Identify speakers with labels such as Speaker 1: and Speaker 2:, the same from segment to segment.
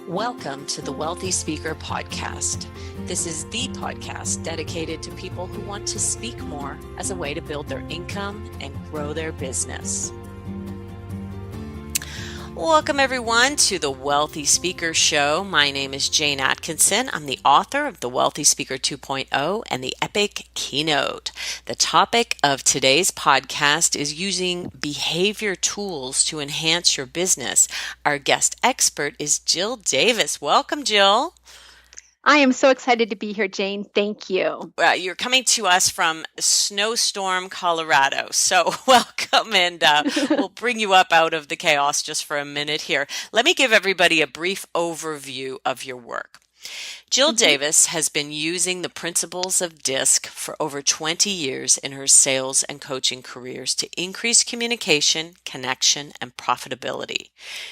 Speaker 1: Welcome to the Wealthy Speaker Podcast. This is the podcast dedicated to people who want to speak more as a way to build their income and grow their business. Welcome everyone to the Wealthy Speaker Show. My name is Jane Atkinson. I'm the author of The Wealthy Speaker 2.0 and the Epic Keynote. The topic of today's podcast is using behavior tools to enhance your business. Our guest expert is Jill Davis. Welcome, Jill.
Speaker 2: I am so excited to be here, Jane. Thank you.
Speaker 1: You're coming to us from Snowstorm, Colorado. So welcome, and we'll bring you up out of the chaos just for a minute here. Let me give everybody a brief overview of your work. Jill Davis has been using the principles of DISC for over 20 years in her sales and coaching careers to increase communication, connection, and profitability.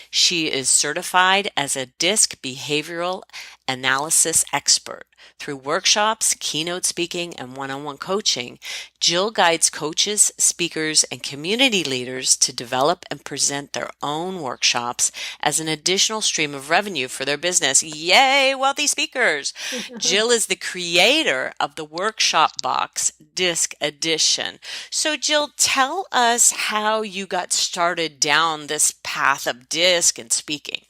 Speaker 1: She is certified as a DISC behavioral analysis expert. Through workshops, keynote speaking, and one-on-one coaching, Jill guides coaches, speakers, and community leaders to develop and present their own workshops as an additional stream of revenue for their business. Yay, wealthy speakers! Jill is the creator of the Workshop Box DISC Edition. So Jill, tell us how you got started down this path of DISC and speaking.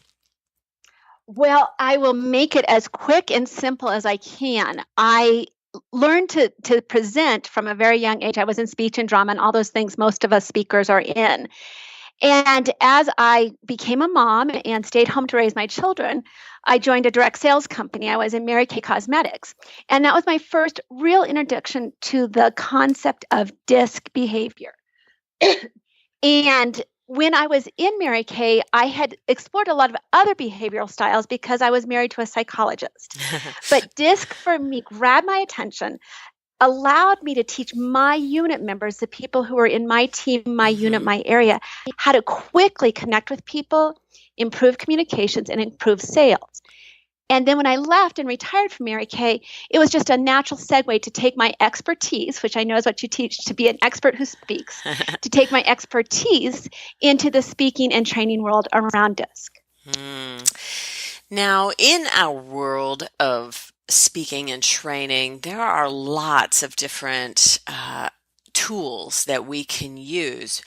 Speaker 2: Well, I will make it as quick and simple as I can. I learned to present from a very young age. I was in speech and drama and all those things most of us speakers are in. And as I became a mom and stayed home to raise my children, I joined a direct sales company. I was in Mary Kay Cosmetics. And that was my first real introduction to the concept of DISC behavior. And when I was in Mary Kay, I had explored a lot of other behavioral styles because I was married to a psychologist. But DISC for me grabbed my attention, allowed me to teach my unit members, the people who were in my team, my unit, my area, how to quickly connect with people, improve communications, and improve sales. And then when I left and retired from Mary Kay, it was just a natural segue to take my expertise, which I know is what you teach, to be an expert who speaks, to take my expertise into the speaking and training world around DISC.
Speaker 1: Now, in our world of speaking and training, there are lots of different tools that we can use.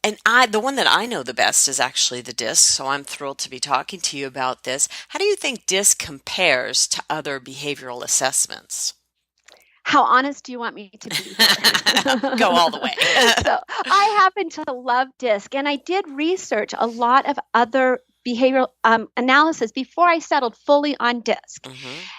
Speaker 1: And the one that I know the best is actually the DISC, so I'm thrilled to be talking to you about this. How do you think DISC compares to other behavioral assessments?
Speaker 2: How honest do you want me to be?
Speaker 1: Go all the way.
Speaker 2: So I happen to love DISC, and I did research a lot of other behavioral analysis before I settled fully on DISC.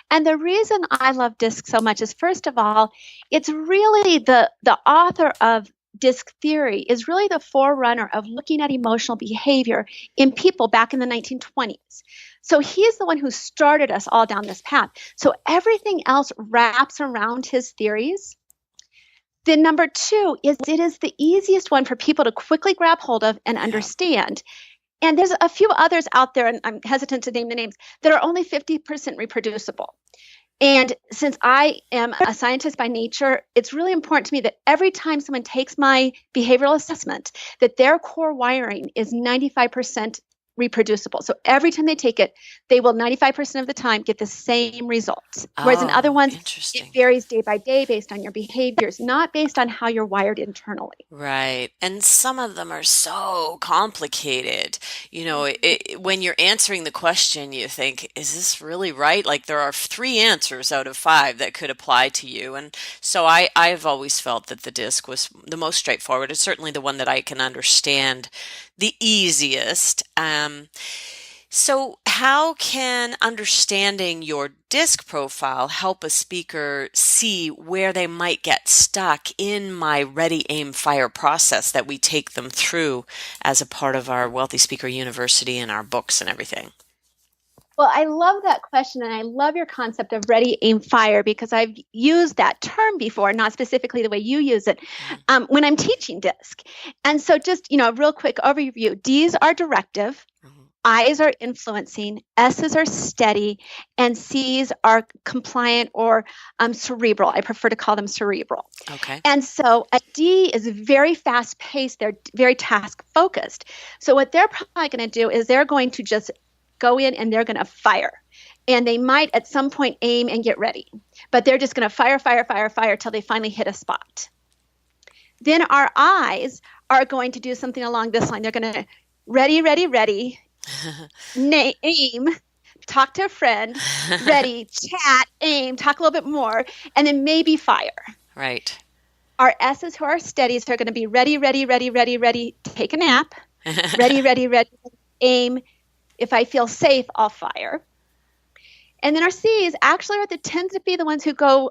Speaker 2: And the reason I love DISC so much is, first of all, it's really the author of DISC theory is really the forerunner of looking at emotional behavior in people back in the 1920s. So he's the one who started us all down this path. So everything else wraps around his theories. Then number two is it is the easiest one for people to quickly grab hold of and understand. And there's a few others out there, and I'm hesitant to name the names, that are only 50% reproducible. And since I am a scientist by nature, it's really important to me that every time someone takes my behavioral assessment, that their core wiring is 95% reproducible. So every time they take it, they will 95% of the time get the same results. Whereas in other ones, it varies day by day based on your behaviors, not based on how you're wired internally.
Speaker 1: Right. And some of them are so complicated. You know, when you're answering the question, you think, is this really right? Like there are 3 answers out of 5 that could apply to you. And so I've always felt that the DISC was the most straightforward. It's certainly the one that I can understand the easiest. So how can understanding your DISC profile help a speaker see where they might get stuck in my Ready, Aim, Fire process that we take them through as a part of our Wealthy Speaker University and our books and everything?
Speaker 2: Well, I love that question, and I love your concept of ready, aim, fire, because I've used that term before, not specifically the way you use it, when I'm teaching DISC. And so just, a real quick overview. D's are directive, I's are influencing, S's are steady, and C's are compliant or cerebral. I prefer to call them cerebral.
Speaker 1: Okay.
Speaker 2: And so a D is very fast-paced. They're very task-focused. So what they're probably going to do is they're going to just go in and they're going to fire. And they might at some point aim and get ready, but they're just going to fire, fire, fire, fire till they finally hit a spot. Then our I's are going to do something along this line. They're going to ready, ready, ready, aim, talk to a friend, ready, chat, aim, talk a little bit more, and then maybe fire.
Speaker 1: Right.
Speaker 2: Our S's who are steadies are going to be ready, ready, ready, ready, ready, take a nap, ready, ready, ready, aim. If I feel safe, I'll fire. And then our C's actually are tend to be the ones who go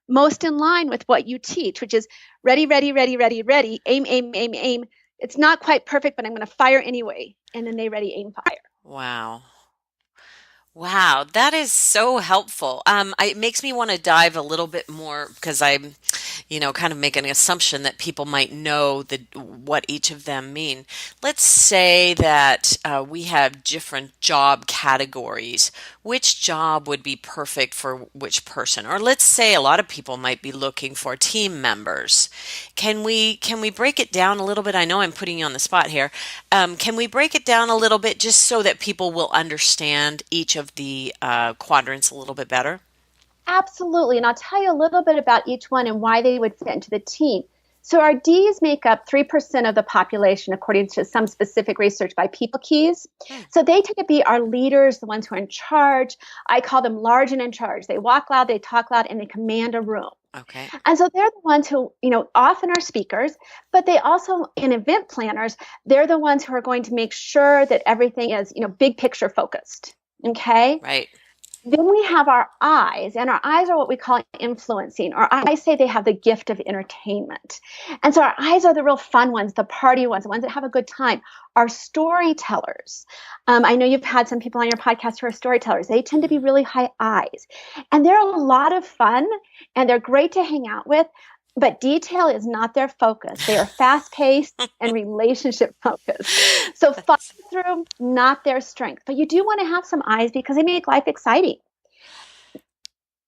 Speaker 2: most in line with what you teach, which is ready, ready, ready, ready, ready, aim, aim, aim, aim. It's not quite perfect, but I'm going to fire anyway. And then they ready, aim, fire.
Speaker 1: Wow. Wow, that is so helpful. It makes me want to dive a little bit more because I'm, kind of making an assumption that people might know what each of them mean. Let's say that we have different job categories. Which job would be perfect for which person? Or let's say a lot of people might be looking for team members. Can we break it down a little bit? I know I'm putting you on the spot here. Can we break it down a little bit just so that people will understand each of the quadrants a little bit better?
Speaker 2: Absolutely. And I'll tell you a little bit about each one and why they would fit into the team. So our D's make up 3% of the population, according to some specific research by People Keys. So they tend to be our leaders, the ones who are in charge. I call them large and in charge. They walk loud, they talk loud, and they command a room.
Speaker 1: Okay.
Speaker 2: And so they're the ones who, often are speakers, but they also, in event planners, they're the ones who are going to make sure that everything is, big picture focused. Okay.
Speaker 1: Right.
Speaker 2: Then we have our I's, and our I's are what we call influencing, or I say they have the gift of entertainment. And so our I's are the real fun ones, the party ones, the ones that have a good time. Our storytellers. I know you've had some people on your podcast who are storytellers. They tend to be really high I's. And they're a lot of fun, and they're great to hang out with. But detail is not their focus. They are fast-paced and relationship-focused. So follow through, not their strength. But you do want to have some I's because they make life exciting.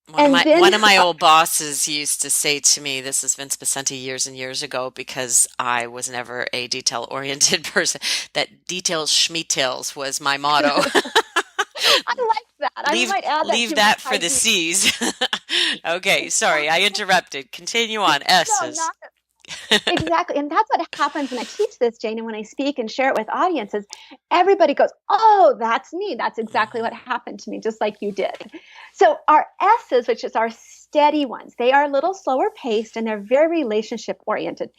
Speaker 1: One of my old bosses used to say to me, this is Vince Becenti years and years ago, because I was never a detail-oriented person, that details schmetails was my motto.
Speaker 2: I like that. I might add that
Speaker 1: leave
Speaker 2: to
Speaker 1: that
Speaker 2: my
Speaker 1: for the
Speaker 2: ID.
Speaker 1: C's. Okay, sorry, I interrupted. Continue on. S's.
Speaker 2: Exactly. And that's what happens when I teach this, Jane, and when I speak and share it with audiences, everybody goes, oh, that's me. That's exactly what happened to me, just like you did. So our S's, which is our steady ones, they are a little slower paced and they're very relationship oriented.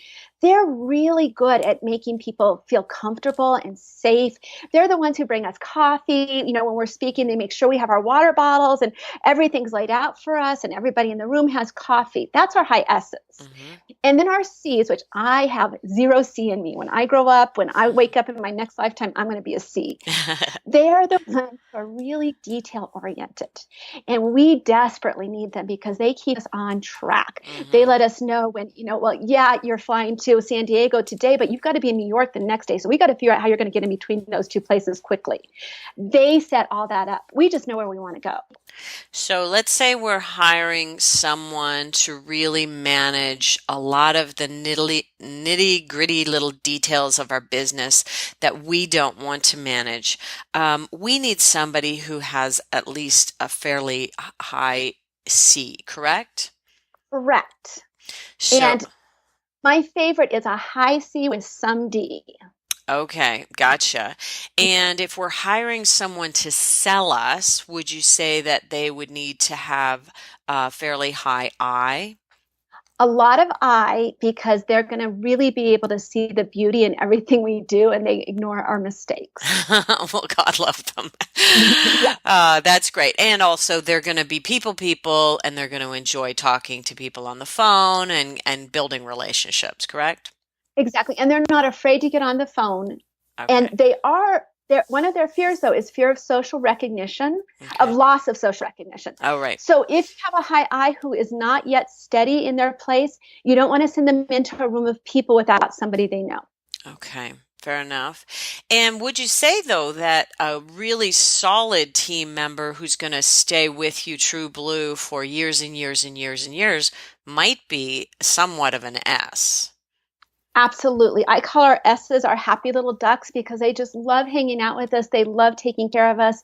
Speaker 2: They're really good at making people feel comfortable and safe. They're the ones who bring us coffee. When we're speaking, they make sure we have our water bottles and everything's laid out for us and everybody in the room has coffee. That's our high S's. Mm-hmm. And then our C's, which I have 0 C in me. When I grow up, when I wake up in my next lifetime, I'm going to be a C. They're the ones who are really detail oriented. And we desperately need them because they keep us on track. Mm-hmm. They let us know when, you're flying to San Diego today, but you've got to be in New York the next day. So we got to figure out how you're going to get in between those two places quickly. They set all that up. We just know where we want to go.
Speaker 1: So let's say we're hiring someone to really manage a lot of the nitty gritty little details of our business that we don't want to manage. We need somebody who has at least a fairly high C, correct?
Speaker 2: Correct. And my favorite is a high C with some D.
Speaker 1: Okay, gotcha. And if we're hiring someone to sell us, would you say that they would need to have a fairly high I?
Speaker 2: A lot of I, because they're going to really be able to see the beauty in everything we do and they ignore our mistakes.
Speaker 1: Well, God love them. That's great. And also they're going to be people and they're going to enjoy talking to people on the phone and building relationships, correct?
Speaker 2: Exactly. And they're not afraid to get on the phone. Okay. And one of their fears, though, is fear of social recognition, of loss of social recognition.
Speaker 1: Oh, right.
Speaker 2: So if you have a high I who is not yet steady in their place, you don't want to send them into a room of people without somebody they know.
Speaker 1: Okay. Fair enough. And would you say, though, that a really solid team member who's going to stay with you true blue for years and years and years and years might be somewhat of an S?
Speaker 2: Absolutely. I call our S's our happy little ducks because they just love hanging out with us. They love taking care of us.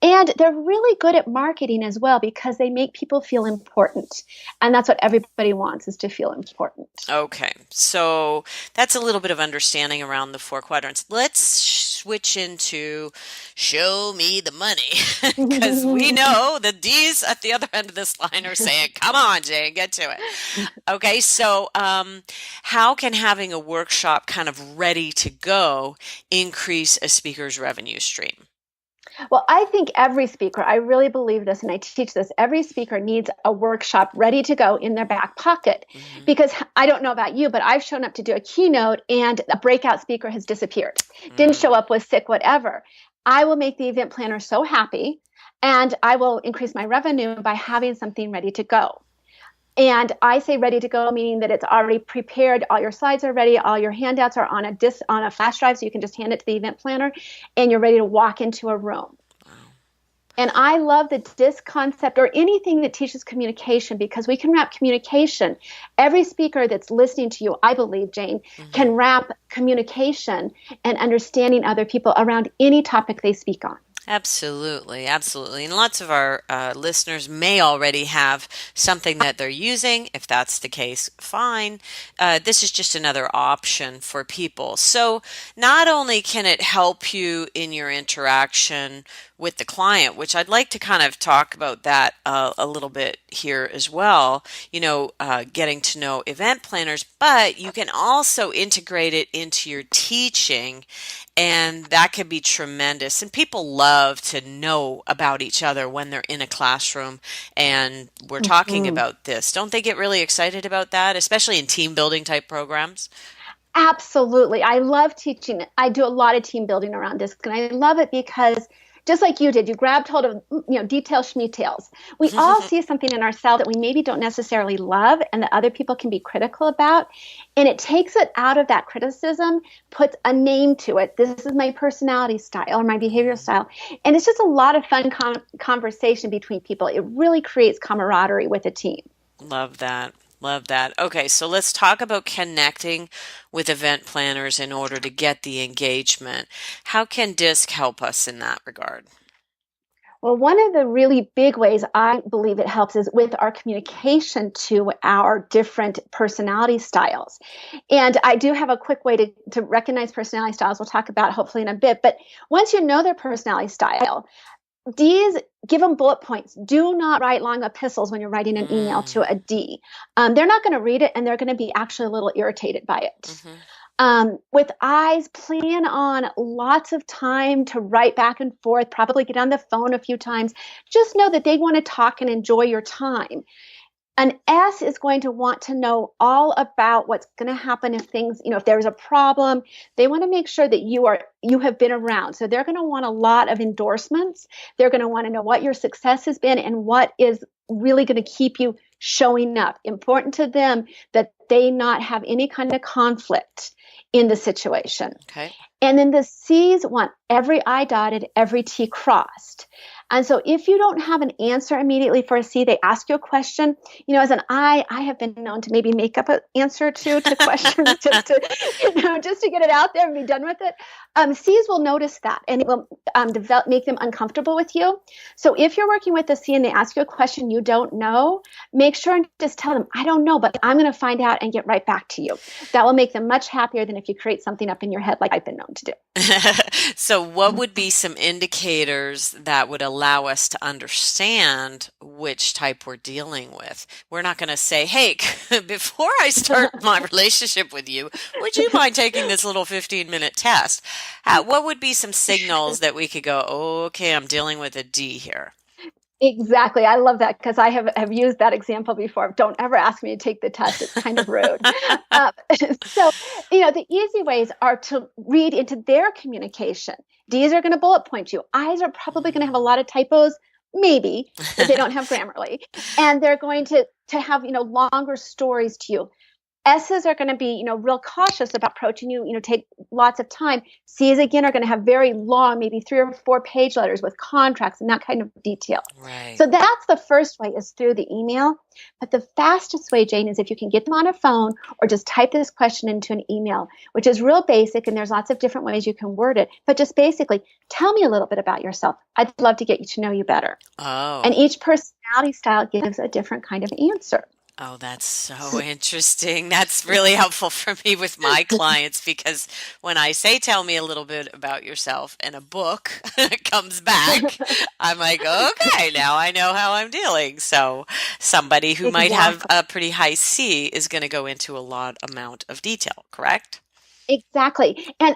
Speaker 2: And they're really good at marketing as well because they make people feel important. And that's what everybody wants is to feel important.
Speaker 1: Okay, so that's a little bit of understanding around the four quadrants. Let's switch into show me the money because we know the D's at the other end of this line are saying, come on, Jane, get to it. Okay, so how can having a workshop kind of ready to go increase a speaker's revenue stream?
Speaker 2: Well, I think every speaker, I really believe this and I teach this, every speaker needs a workshop ready to go in their back pocket.
Speaker 1: Hmm.
Speaker 2: Because I don't know about you, but I've shown up to do a keynote and a breakout speaker has disappeared, didn't show up, was sick, whatever. I will make the event planner so happy and I will increase my revenue by having something ready to go. And I say ready to go, meaning that it's already prepared. All your slides are ready. All your handouts are on a on a flash drive, so you can just hand it to the event planner, and you're ready to walk into a room. And I love the DISC concept or anything that teaches communication because we can wrap communication. Every speaker that's listening to you, I believe, Jane, can wrap communication and understanding other people around any topic they speak on.
Speaker 1: Absolutely, absolutely. And lots of our listeners may already have something that they're using. If that's the case, fine. This is just another option for people. So not only can it help you in your interaction with the client, which I'd like to kind of talk about that a little bit here as well, getting to know event planners, but you can also integrate it into your teaching, and that can be tremendous. And people love to know about each other when they're in a classroom and we're talking about this. Don't they get really excited about that, especially in team building type programs?
Speaker 2: Absolutely. I love teaching. I do a lot of team building around DISC, and I love it because just like you did, you grabbed hold of, detail schmetails. We all see something in ourselves that we maybe don't necessarily love and that other people can be critical about. And it takes it out of that criticism, puts a name to it. This is my personality style or my behavioral style. And it's just a lot of fun conversation between people. It really creates camaraderie with a team.
Speaker 1: Love that. Love that. Okay, so let's talk about connecting with event planners in order to get the engagement. How can DISC help us in that regard?
Speaker 2: Well, one of the really big ways I believe it helps is with our communication to our different personality styles. And I do have a quick way to recognize personality styles we'll talk about hopefully in a bit. But once you know their personality style, D's, give them bullet points. Do not write long epistles when you're writing an email to a D. They're not going to read it and they're going to be actually a little irritated by it. With I's, plan on lots of time to write back and forth, probably get on the phone a few times. Just know that they want to talk and enjoy your time. An S is going to want to know all about what's going to happen if things, if there's a problem. They want to make sure that you have been around. So they're going to want a lot of endorsements. They're going to want to know what your success has been and what is really going to keep you showing up. Important to them that they not have any kind of conflict in the situation.
Speaker 1: Okay.
Speaker 2: And then the C's want every I dotted, every T crossed. And so if you don't have an answer immediately for a C, they ask you a question. As an I have been known to maybe make up an answer to questions just to get it out there and be done with it. C's will notice that and it will make them uncomfortable with you. So if you're working with a C and they ask you a question you don't know, make sure and just tell them, I don't know, but I'm going to find out and get right back to you. That will make them much happier than if you create something up in your head like I've been known to do.
Speaker 1: So what would be some indicators that would allow us to understand which type we're dealing with? We're not going to say, hey, before I start my relationship with you, would you mind taking this little 15-minute test? What would be some signals that we could go, oh, okay, I'm dealing with a D here?
Speaker 2: Exactly. I love that because I have used that example before. Don't ever ask me to take the test. It's kind of rude. So, the easy ways are to read into their communication. D's are going to bullet point you. I's are probably going to have a lot of typos, maybe, if they don't have Grammarly. And they're going to have, longer stories to you. S's are going to be, real cautious about approaching you, take lots of time. C's again are going to have very long, maybe 3 or 4 page letters with contracts and that kind of detail.
Speaker 1: Right.
Speaker 2: So that's the first way, is through the email. But the fastest way, Jane, is if you can get them on a phone or just type this question into an email, which is real basic, and there's lots of different ways you can word it. But just basically, tell me a little bit about yourself. I'd love to get you to know you better. And
Speaker 1: Oh.
Speaker 2: each personality style gives a different kind of answer.
Speaker 1: Oh, that's so interesting. That's really helpful for me with my clients because when I say tell me a little bit about yourself and a book comes back, I'm like, okay, now I know how I'm dealing. So somebody who might have
Speaker 2: Exactly.
Speaker 1: a pretty high C is going to go into a lot amount of detail, correct?
Speaker 2: Exactly. And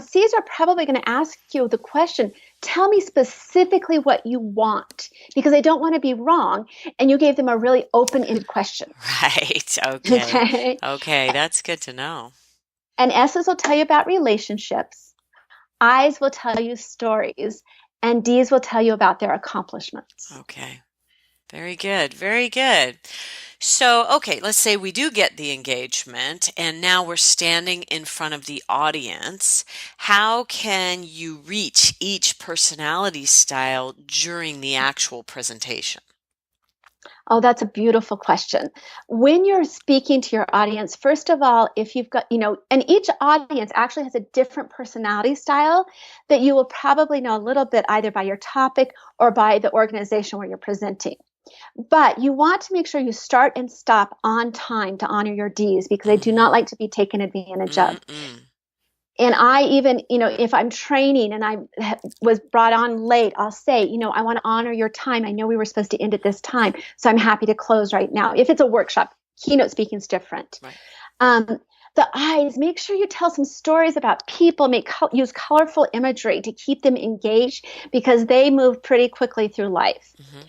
Speaker 2: C's are probably going to ask you the question, tell me specifically what you want, because they don't want to be wrong. And you gave them a really open-ended question.
Speaker 1: Right. Okay.
Speaker 2: Okay.
Speaker 1: Okay, that's good to know.
Speaker 2: And S's will tell you about relationships. I's will tell you stories. And D's will tell you about their accomplishments.
Speaker 1: Okay. Very good. Very good. So, okay, let's say we do get the engagement and now we're standing in front of the audience. How can you reach each personality style during the actual presentation?
Speaker 2: Oh, that's a beautiful question. When you're speaking to your audience, first of all, if you've got, and each audience actually has a different personality style that you will probably know a little bit either by your topic or by the organization where you're presenting. But you want to make sure you start and stop on time to honor your Ds, because they do not
Speaker 1: Mm-hmm.
Speaker 2: like to be taken advantage of.
Speaker 1: Mm-mm.
Speaker 2: And I even, if I'm training and I was brought on late, I'll say, I want to honor your time. I know we were supposed to end at this time, so I'm happy to close right now. If it's a workshop, keynote speaking is different.
Speaker 1: Right.
Speaker 2: Um, the I's, make sure you tell some stories about people, use colorful imagery to keep them engaged, because they move pretty quickly through life.
Speaker 1: Mm-hmm.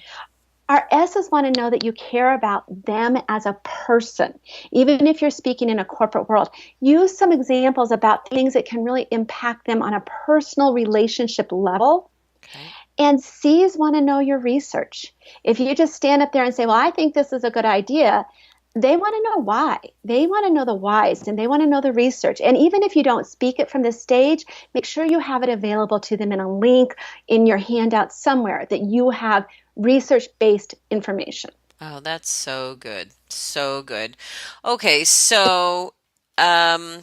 Speaker 2: Our S's want to know that you care about them as a person. Even if you're speaking in a corporate world, use some examples about things that can really impact them on a personal relationship level.
Speaker 1: Okay.
Speaker 2: And C's want to know your research. If you just stand up there and say, well, I think this is a good idea, they want to know why. They want to know the whys, and they want to know the research. And even if you don't speak it from the stage, make sure you have it available to them in a link in your handout somewhere, that you have research-based information.
Speaker 1: Oh, that's so good. So good. Okay, so um,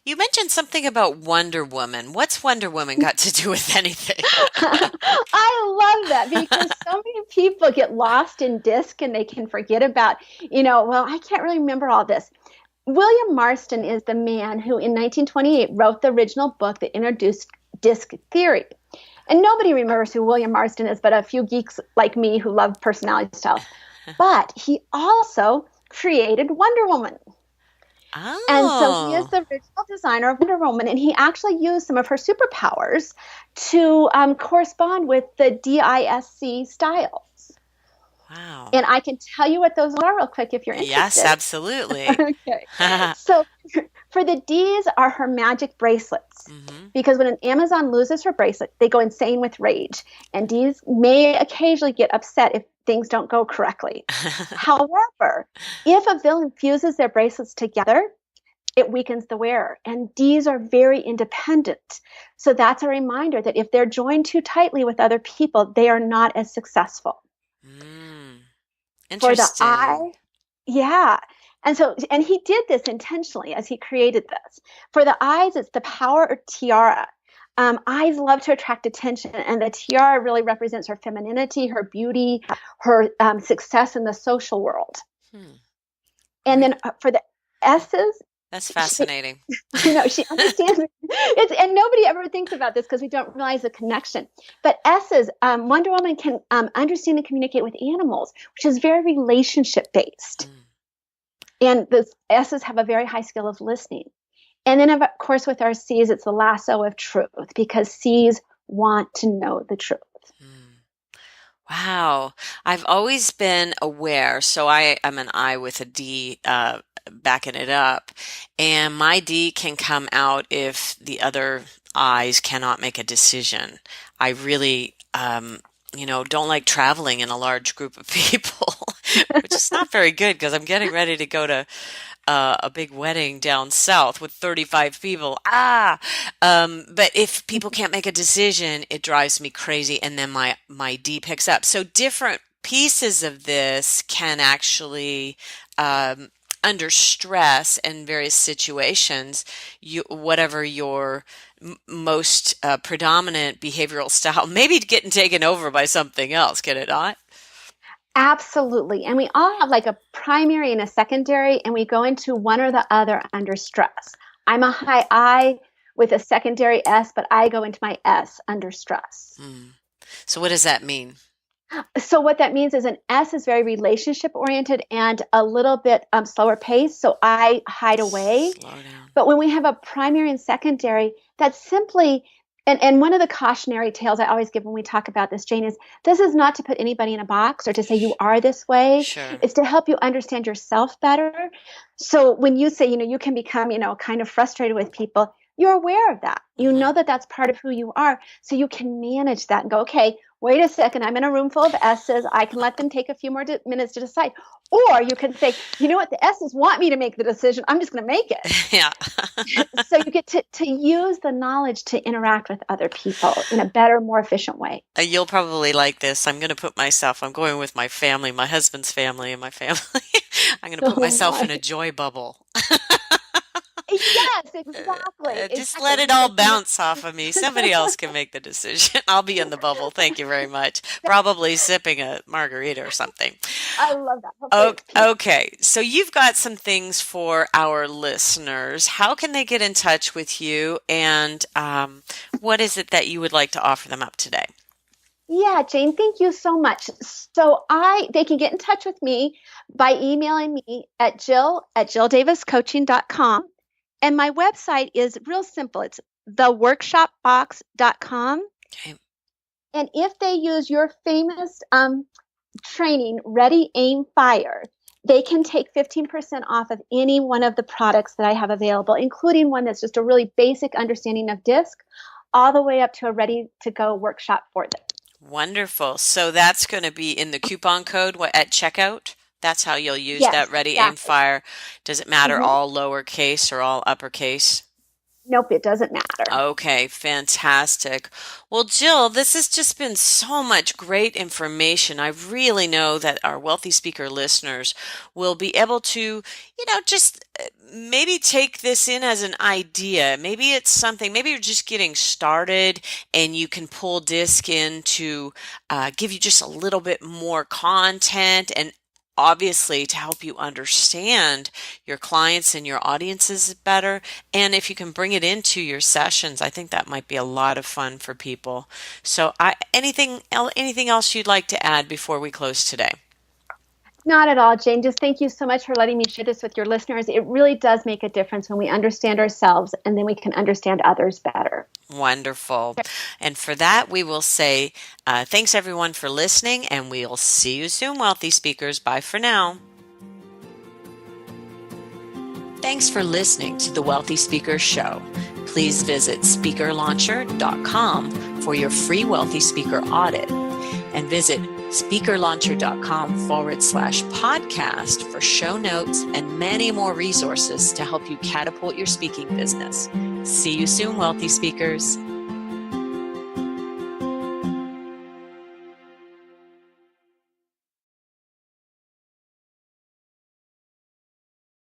Speaker 1: you mentioned something about Wonder Woman. What's Wonder Woman got to do with anything?
Speaker 2: I love that, because so many people get lost in DISC and they can forget about, well, I can't really remember all this. William Marston is the man who in 1928 wrote the original book that introduced DISC theory. And nobody remembers who William Marston is but a few geeks like me who love personality styles. But he also created Wonder Woman. And so he is
Speaker 1: Oh,
Speaker 2: the original designer of Wonder Woman, and he actually used some of her superpowers to correspond with the DISC styles.
Speaker 1: wow.
Speaker 2: And I can tell you what those are real quick if you're
Speaker 1: Yes,
Speaker 2: interested.
Speaker 1: absolutely.
Speaker 2: Okay. So for the D's are her magic bracelets.
Speaker 1: Hmm.
Speaker 2: Because when an Amazon loses her bracelet, they go insane with rage. And D's may occasionally get upset if things don't go correctly. However, if a villain fuses their bracelets together, it weakens the wearer. And D's are very independent. So that's a reminder that if they're joined too tightly with other people, they are not as successful.
Speaker 1: Mm,
Speaker 2: For the
Speaker 1: interesting.
Speaker 2: I, yeah. And he did this intentionally as he created this. For the eyes, it's the power or tiara. Eyes love to attract attention, and the tiara really represents her femininity, her beauty, her success in the social world.
Speaker 1: Hmm.
Speaker 2: And
Speaker 1: Very,
Speaker 2: then for the S's,
Speaker 1: that's
Speaker 2: she,
Speaker 1: fascinating.
Speaker 2: she understands it's, and nobody ever thinks about this because we don't realize the connection. But S's, Wonder Woman can understand and communicate with animals, which is very relationship based.
Speaker 1: Mm.
Speaker 2: And the S's have a very high skill of listening. And then, of course, with our C's, it's the lasso of truth, because C's want to know the truth.
Speaker 1: Mm. Wow. I've always been aware. So I am an I with a D, backing it up. And my D can come out if the other I's cannot make a decision. I really, don't like traveling in a large group of people, which is not very good because I'm getting ready to go to a big wedding down south with 35 people. But if people can't make a decision, it drives me crazy, and then my D picks up. So different pieces of this can actually, under stress and various situations, whatever your most predominant behavioral style, maybe getting taken over by something else, can it not?
Speaker 2: Absolutely. And we all have like a primary and a secondary, and we go into one or the other under stress. I'm a high I with a secondary S, but I go into my S under stress.
Speaker 1: So what does that mean?
Speaker 2: So what that means is an S is very relationship oriented and a little bit slower pace. So I hide away.
Speaker 1: Slow down.
Speaker 2: But when we have a primary and secondary, that's simply, and one of the cautionary tales I always give when we talk about this, Jane, is this is not to put anybody in a box or to say you are this way.
Speaker 1: Sure.
Speaker 2: It's to help you understand yourself better. So when you say, you can become, kind of frustrated with people, you're aware of that. You know that that's part of who you are. So you can manage that and go, okay, wait a second, I'm in a room full of S's. I can let them take a few more minutes to decide. Or you can say, you know what, the S's want me to make the decision. I'm just going to make it.
Speaker 1: Yeah.
Speaker 2: So you get to use the knowledge to interact with other people in a better, more efficient way.
Speaker 1: You'll probably like this. I'm going with my family, my husband's family and my family. I'm going to put myself in a joy bubble.
Speaker 2: Yes, exactly.
Speaker 1: Just let it all bounce off of me. Somebody else can make the decision. I'll be in the bubble. Thank you very much. Probably sipping a margarita or something.
Speaker 2: I love that.
Speaker 1: Okay, so you've got some things for our listeners. How can they get in touch with you, and what is it that you would like to offer them up today?
Speaker 2: Yeah, Jane, thank you so much. So they can get in touch with me by emailing me at jill@jilldaviscoaching.com. And my website is real simple. It's theworkshopbox.com.
Speaker 1: Okay.
Speaker 2: And if they use your famous training, Ready, Aim, Fire, they can take 15% off of any one of the products that I have available, including one that's just a really basic understanding of DISC, all the way up to a ready-to-go workshop for them.
Speaker 1: Wonderful. So that's going to be in the coupon code at checkout? That's how you'll use that Ready,
Speaker 2: exactly.
Speaker 1: Aim, Fire. Does it matter all lowercase or all uppercase?
Speaker 2: Nope, it doesn't matter.
Speaker 1: Okay, fantastic. Well, Jill, this has just been so much great information. I really know that our Wealthy Speaker listeners will be able to, just maybe take this in as an idea. Maybe it's something, maybe you're just getting started and you can pull DISC in to give you just a little bit more content, and obviously to help you understand your clients and your audiences better. And if you can bring it into your sessions, I think that might be a lot of fun for people. So anything else you'd like to add before we close today?
Speaker 2: Not at all, Jane. Just thank you so much for letting me share this with your listeners. It really does make a difference when we understand ourselves, and then we can understand others better.
Speaker 1: Wonderful. And for that, we will say thanks everyone for listening, and we'll see you soon, Wealthy Speakers. Bye for now. Thanks for listening to the Wealthy Speaker Show. Please visit speakerlauncher.com for your free Wealthy Speaker audit, and visit speakerlauncher.com/podcast for show notes and many more resources to help you catapult your speaking business. See you soon, Wealthy Speakers.